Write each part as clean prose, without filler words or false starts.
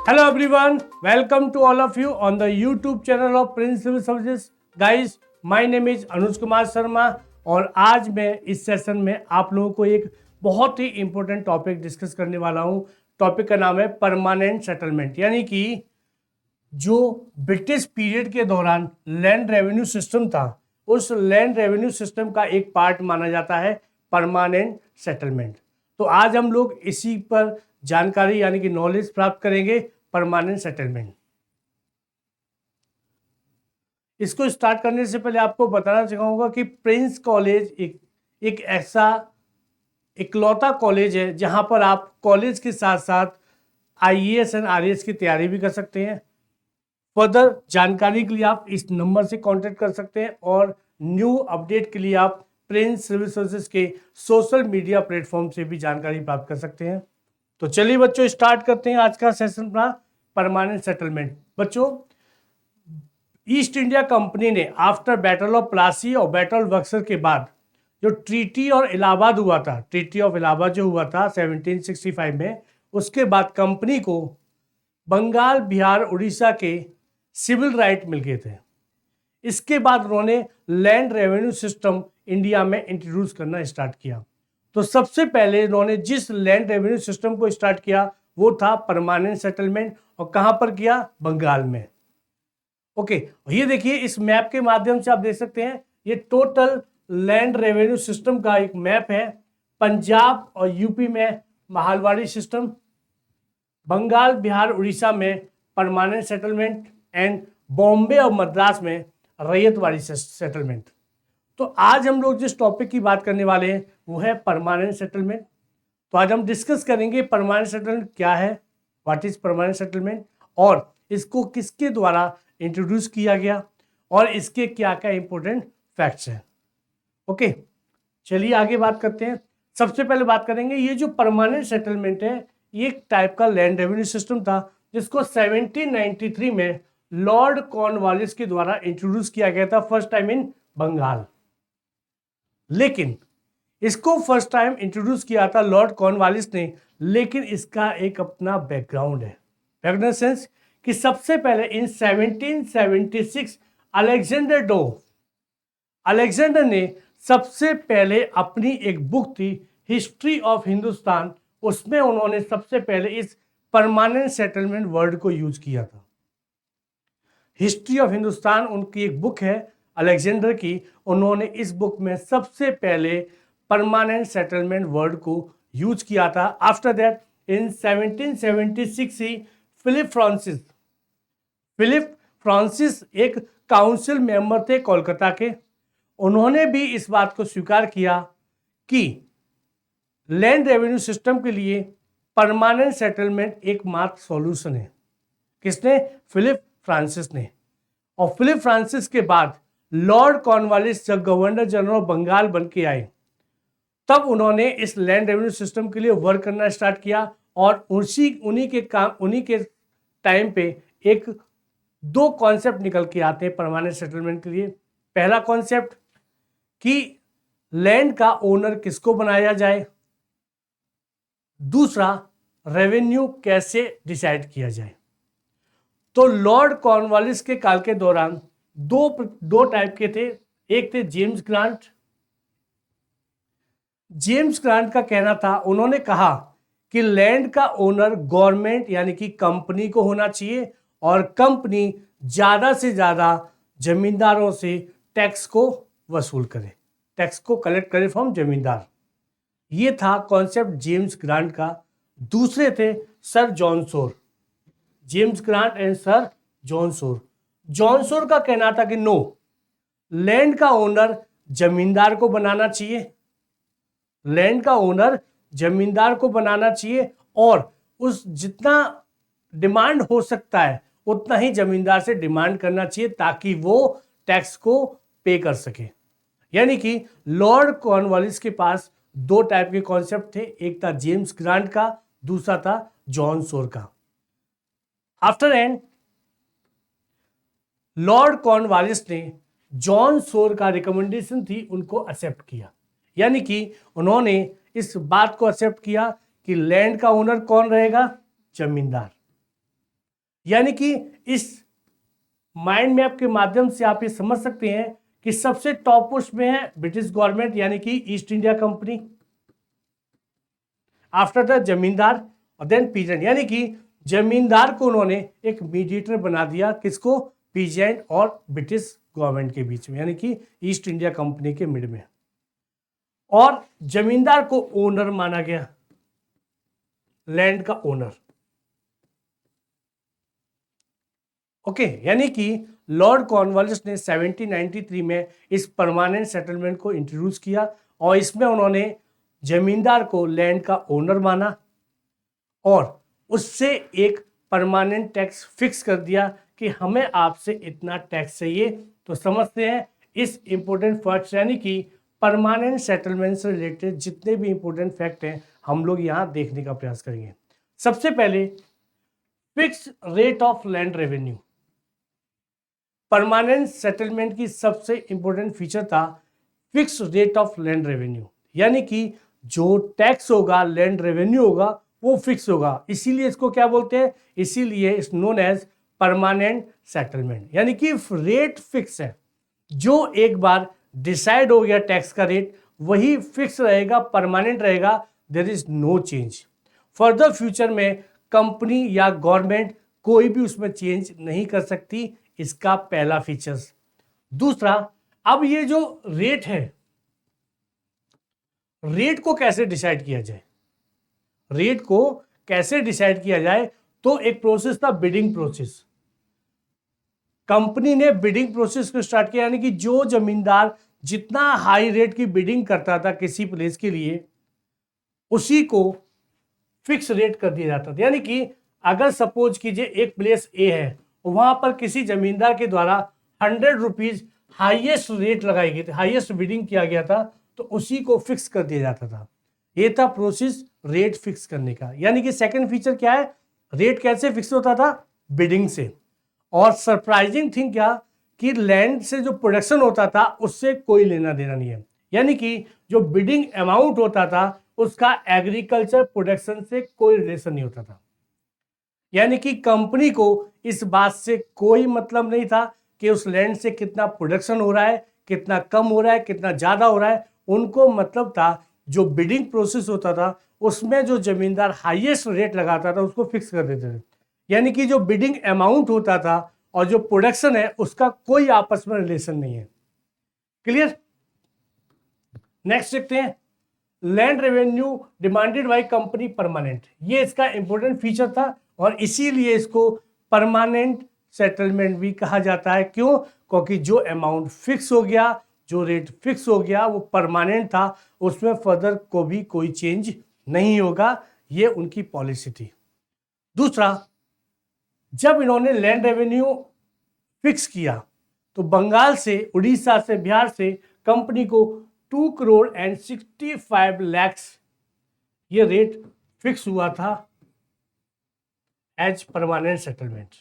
Hello everyone, welcome to all of you on the YouTube channel of Prince Civil Services. Guys, my name is Anuj Kumar Sharma और आज मैं इस session में आप लोगों को एक बहुत ही इंपॉर्टेंट टॉपिक डिस्कस करने वाला हूं। टॉपिक का नाम है परमानेंट सेटलमेंट, यानी कि जो ब्रिटिश पीरियड के दौरान लैंड रेवेन्यू सिस्टम था, उस लैंड रेवेन्यू सिस्टम का एक पार्ट माना जाता है परमानेंट सेटलमेंट। तो आज हम लोग इसी पर जानकारी यानी कि नॉलेज प्राप्त करेंगे, परमानेंट सेटलमेंट। इसको स्टार्ट करने से पहले आपको बताना चाहूंगा कि प्रिंस कॉलेज एक ऐसा इकलौता कॉलेज है जहां पर आप कॉलेज के साथ साथ आईएएस एंड आरएएस की तैयारी भी कर सकते हैं। फर्दर जानकारी के लिए आप इस नंबर से कांटेक्ट कर सकते हैं और न्यू अपडेट के लिए आप प्रिंस सिविल सर्विसेज के सोशल मीडिया प्लेटफॉर्म से भी जानकारी प्राप्त कर सकते हैं। तो चलिए बच्चों, स्टार्ट करते हैं आज का सेशन अपना परमानेंट सेटलमेंट। बच्चों, ईस्ट इंडिया कंपनी ने आफ्टर बैटल ऑफ प्लासी और बैटल बक्सर के बाद जो ट्रीटी और इलाहाबाद हुआ था, ट्रीटी ऑफ इलाहाबाद जो हुआ था 1765 में, उसके बाद कंपनी को बंगाल, बिहार, उड़ीसा के सिविल राइट मिल गए थे। इसके बाद उन्होंने लैंड रेवेन्यू सिस्टम इंडिया में इंट्रोड्यूस करना स्टार्ट किया। तो सबसे पहले उन्होंने जिस लैंड रेवेन्यू सिस्टम को स्टार्ट किया वो था परमानेंट सेटलमेंट, और कहां पर किया? बंगाल में। ओके, ये देखिए इस मैप के माध्यम से आप देख सकते हैं, ये टोटल लैंड रेवेन्यू सिस्टम का एक मैप है। पंजाब और यूपी में महालवाड़ी सिस्टम, बंगाल, बिहार, उड़ीसा में परमानेंट सेटलमेंट, एंड बॉम्बे और मद्रास में रैयतवाड़ी सेटलमेंट। तो आज हम लोग जिस टॉपिक की बात करने वाले हैं वो है परमानेंट सेटलमेंट। तो आज हम डिस्कस करेंगे परमानेंट सेटलमेंट क्या है, व्हाट इज परमानेंट सेटलमेंट, और इसको किसके द्वारा इंट्रोड्यूस किया गया, और इसके क्या क्या इंपॉर्टेंट फैक्ट्स हैं। ओके, चलिए आगे बात करते हैं। सबसे पहले बात करेंगे, ये जो परमानेंट सेटलमेंट है ये एक टाइप का लैंड रेवेन्यू सिस्टम था जिसको 1793 में लॉर्ड कॉर्नवालिस के द्वारा इंट्रोड्यूस किया गया था, फर्स्ट टाइम इन बंगाल। लेकिन इसको फर्स्ट टाइम इंट्रोड्यूस किया था लॉर्ड कॉर्नवालिस ने, लेकिन इसका एक अपना बैकग्राउंड है। बैकग्राउंड सेंस कि सबसे पहले इन 1776 अलेक्जेंडर ने सबसे पहले अपनी एक बुक थी हिस्ट्री ऑफ हिंदुस्तान, उसमें उन्होंने सबसे पहले इस परमानेंट सेटलमेंट वर्ड को यूज किया था। हिस्ट्री ऑफ हिंदुस्तान उनकी एक बुक है अलेक्जेंडर की, उन्होंने इस बुक में सबसे पहले परमानेंट सेटलमेंट वर्ड को यूज किया था। आफ्टर दैट इन 1776 ही फिलिप फ्रांसिस एक काउंसिल मेंबर थे कोलकाता के, उन्होंने भी इस बात को स्वीकार किया कि लैंड रेवेन्यू सिस्टम के लिए परमानेंट सेटलमेंट एकमात्र सॉल्यूशन है। किसने? फिलिप फ्रांसिस ने। और फिलिप फ्रांसिस के बाद लॉर्ड कॉर्नवालिस जब गवर्नर जनरल ऑफ बंगाल बन के आए, तब उन्होंने इस लैंड रेवेन्यू सिस्टम के लिए वर्क करना स्टार्ट किया, और उन्हीं के टाइम पे एक दो कॉन्सेप्ट निकल के आते हैं परमानेंट सेटलमेंट के लिए। पहला कॉन्सेप्ट कि लैंड का ओनर किसको बनाया जाए, दूसरा रेवेन्यू कैसे डिसाइड किया जाए। तो लॉर्ड कॉर्नवालिस के काल के दौरान दो टाइप के थे, एक थे जेम्स ग्रांट। जेम्स ग्रांट का कहना था, उन्होंने कहा कि लैंड का ओनर गवर्नमेंट यानी कि कंपनी को होना चाहिए, और कंपनी ज्यादा से ज्यादा जमींदारों से टैक्स को वसूल करे, टैक्स को कलेक्ट करे फ्रॉम जमींदार। ये था कॉन्सेप्ट जेम्स ग्रांट का। दूसरे थे sir John Shore, James grant and sir John Shore. John Shore का कहना था कि नो, लैंड का ओनर जमींदार को बनाना चाहिए, लैंड का ओनर जमींदार को बनाना चाहिए, और उस जितना डिमांड हो सकता है उतना ही जमींदार से डिमांड करना चाहिए ताकि वो टैक्स को पे कर सके। यानी कि लॉर्ड कॉर्नवालिस के पास दो टाइप के कॉन्सेप्ट थे, एक था जेम्स ग्रांट का, दूसरा था जॉन शोर का। आफ्टर एंड लॉर्ड कॉर्नवालिस ने जॉन शोर का रिकमेंडेशन थी उनको एक्सेप्ट किया, यानी कि उन्होंने इस बात को एक्सेप्ट किया कि लैंड का ओनर कौन रहेगा? जमींदार। यानी कि इस माइंड मैप के माध्यम से आप ये समझ सकते हैं कि सबसे टॉप पोस्ट में है ब्रिटिश गवर्नमेंट यानी कि east India company, after the जमींदार और देन पीजेंट, यानी कि जमींदार को उन्होंने एक मीडिएटर बना दिया, किसको, पीजेंट और ब्रिटिश गवर्नमेंट के बीच में, यानी कि ईस्ट इंडिया कंपनी के मिड में। और जमींदार को ओनर माना गया, लैंड का ओनर। ओके, यानी कि लॉर्ड कॉर्नवालिस ने 1793 में इस परमानेंट सेटलमेंट को इंट्रोड्यूस किया और इसमें उन्होंने जमींदार को लैंड का ओनर माना और उससे एक परमानेंट टैक्स फिक्स कर दिया कि हमें आपसे इतना टैक्स चाहिए। तो समझते हैं इस इंपॉर्टेंट फैक्ट्स, यानी कि परमानेंट सेटलमेंट से रिलेटेड जितने भी इंपॉर्टेंट फैक्ट हैं हम लोग यहाँ देखने का प्रयास करेंगे। सबसे पहले fix rate of land revenue. Permanent settlement की सबसे इंपॉर्टेंट फीचर था fix rate of land revenue, यानी कि जो टैक्स होगा, लैंड रेवेन्यू होगा, वो फिक्स होगा। इसीलिए इसको क्या बोलते हैं, इसीलिए it's known as permanent settlement, यानी कि रेट फिक्स है। जो एक बार डिसाइड हो गया टैक्स का रेट वही फिक्स रहेगा, परमानेंट रहेगा, there is no change. Further future में कंपनी या गवर्नमेंट कोई भी उसमें चेंज नहीं कर सकती, इसका पहला फीचर्स। दूसरा, अब ये जो रेट है, रेट को कैसे डिसाइड किया जाए, रेट को कैसे डिसाइड किया जाए, तो एक प्रोसेस था बिडिंग प्रोसेस। कंपनी ने बिडिंग प्रोसेस को स्टार्ट किया, यानी कि जो जमींदार जितना हाई रेट की बिडिंग करता था किसी प्लेस के लिए उसी को फिक्स रेट कर दिया जाता था। यानी कि अगर सपोज कीजिए एक प्लेस ए है, वहां पर किसी जमींदार के द्वारा 100 रुपीज हाईएस्ट रेट लगाई गई थी, हाईएस्ट बिडिंग किया गया था, तो उसी को फिक्स कर दिया जाता था। ये था प्रोसेस रेट फिक्स करने का। यानी कि सेकंड फीचर क्या है, रेट कैसे फिक्स होता था, बिडिंग से। और सरप्राइजिंग थिंग क्या कि लैंड से जो प्रोडक्शन होता था उससे कोई लेना देना नहीं है, यानी कि जो बिडिंग अमाउंट होता था उसका एग्रीकल्चर प्रोडक्शन से कोई रिलेशन नहीं होता था। यानी कि कंपनी को इस बात से कोई मतलब नहीं था कि उस लैंड से कितना प्रोडक्शन हो रहा है, कितना कम हो रहा है, कितना ज्यादा हो रहा है। उनको मतलब था जो बिडिंग प्रोसेस होता था उसमें जो जमींदार हाईएस्ट रेट लगाता था उसको फिक्स कर देते थे। यानी कि जो बिडिंग अमाउंट होता था और जो प्रोडक्शन है उसका कोई आपस में रिलेशन नहीं है। क्लियर। नेक्स्ट देखते हैं, land revenue demanded by company permanent. ये इसका इंपॉर्टेंट फीचर था और इसीलिए इसको परमानेंट सेटलमेंट भी कहा जाता है। क्यों, क्योंकि जो अमाउंट फिक्स हो गया, जो रेट फिक्स हो गया वो परमानेंट था, उसमें फर्दर को भी कोई चेंज नहीं होगा। ये उनकी पॉलिसी थी। दूसरा, जब इन्होंने लैंड रेवेन्यू फिक्स किया तो बंगाल से, उड़ीसा से, बिहार से कंपनी को 2,65 लाख ये रेट फिक्स हुआ था एज परमानेंट सेटलमेंट।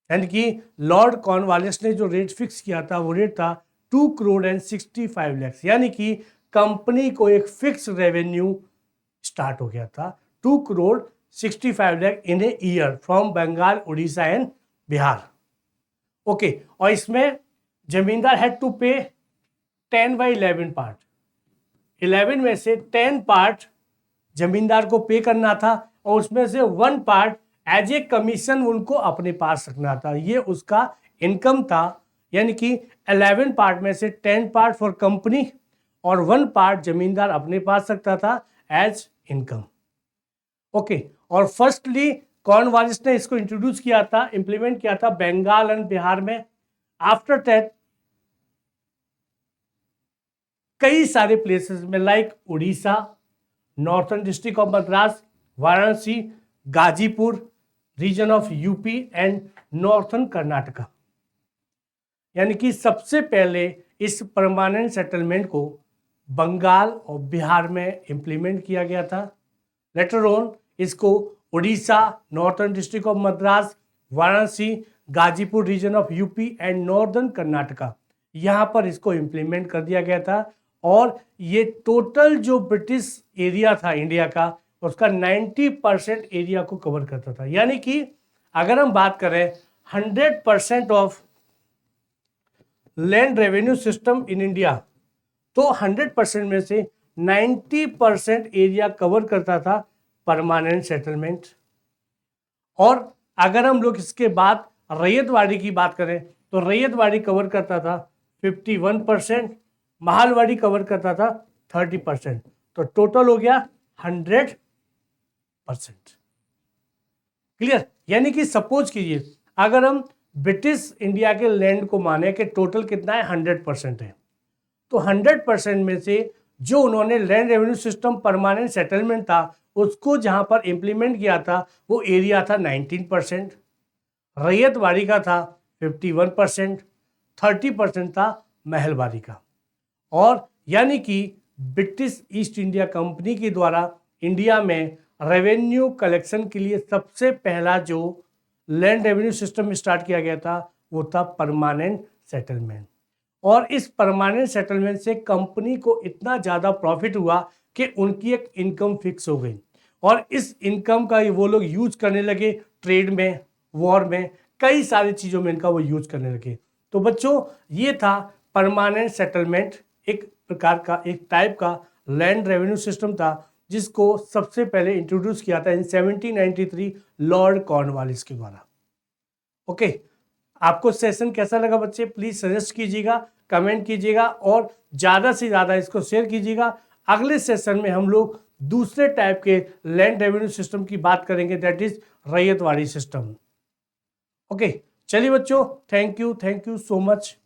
यानी कि लॉर्ड कॉर्नवालिस ने जो रेट फिक्स किया था वो रेट था 2,65 लाख, यानी कि कंपनी को एक फिक्स रेवेन्यू स्टार्ट हो गया था 2,65 lakh in a year from Bengal, Orissa and Bihar. Okay, और इसमें जमींदार हैड टू पे 10/11 पार्ट, 11 में से 10 पार्ट जमींदार को पे करना था और उसमें से 1 पार्ट एज ए कमीशन उनको अपने पास रखना था। ये उसका इनकम था। यानी कि 11 पार्ट में से 10 पार्ट फॉर कंपनी और 1 पार्ट जमींदार अपने पास रखता था एज इनकम। ओके, और फर्स्टली कॉर्नवालिस ने इसको इंट्रोड्यूस किया था, इंप्लीमेंट किया था बंगाल एंड बिहार में। आफ्टर दैट कई सारे प्लेसेस में like Orissa, northern district of Madras, Varanasi, Ghazipur, region of UP and northern Karnataka. यानी कि सबसे पहले इस परमानेंट सेटलमेंट को बंगाल और बिहार में इंप्लीमेंट किया गया था। लेटर ऑन इसको Orissa, northern district of Madras, Varanasi, Ghazipur region of UP and northern Karnataka, यहाँ पर इसको इंप्लीमेंट कर दिया गया था। और ये टोटल जो ब्रिटिश एरिया था इंडिया का उसका 90% एरिया को कवर करता था। यानी कि अगर हम बात करें 100% of land revenue system in India, तो 100% में से 90% एरिया कवर करता था परमानेंट सेटलमेंट। और अगर हम लोग इसके बाद रैयतवाड़ी की बात करें तो रैयतवाड़ी कवर करता था 51%, महलवाड़ी कवर करता था 30%, तो टोटल हो गया 100%। क्लियर? यानी कि सपोज कीजिए अगर हम ब्रिटिश इंडिया के लैंड को माने कि टोटल कितना है 100% है, तो 100% में से जो उन्होंने land revenue system permanent settlement था उसको जहां पर इंप्लीमेंट किया था वो एरिया था 19%, रैयतवाड़ी का था 51%, 30% था महलवाड़ी का। और यानी कि ब्रिटिश ईस्ट इंडिया कंपनी के द्वारा इंडिया में रेवेन्यू कलेक्शन के लिए सबसे पहला जो लैंड रेवेन्यू सिस्टम स्टार्ट किया गया था वो था परमानेंट सेटलमेंट। और इस परमानेंट सेटलमेंट से कंपनी को इतना ज़्यादा प्रॉफिट हुआ कि उनकी एक इनकम फिक्स हो गई और इस इनकम का वो लोग यूज करने लगे ट्रेड में, वॉर में, कई सारी चीज़ों में इनका वो यूज करने लगे। तो बच्चों ये था परमानेंट सेटलमेंट, एक प्रकार का एक टाइप का लैंड रेवेन्यू सिस्टम था जिसको सबसे पहले इंट्रोड्यूस किया था इन 1793 लॉर्ड कॉर्नवालिस के द्वारा। ओके, आपको सेशन कैसा लगा बच्चे? प्लीज सजेस्ट कीजिएगा, कमेंट कीजिएगा और ज़्यादा से ज़्यादा इसको शेयर कीजिएगा। अगले सेशन में हम लोग दूसरे टाइप के लैंड रेवेन्यू सिस्टम की बात करेंगे, that is ryotwari system. Okay, चलिए बच्चों, थैंक यू सो मच।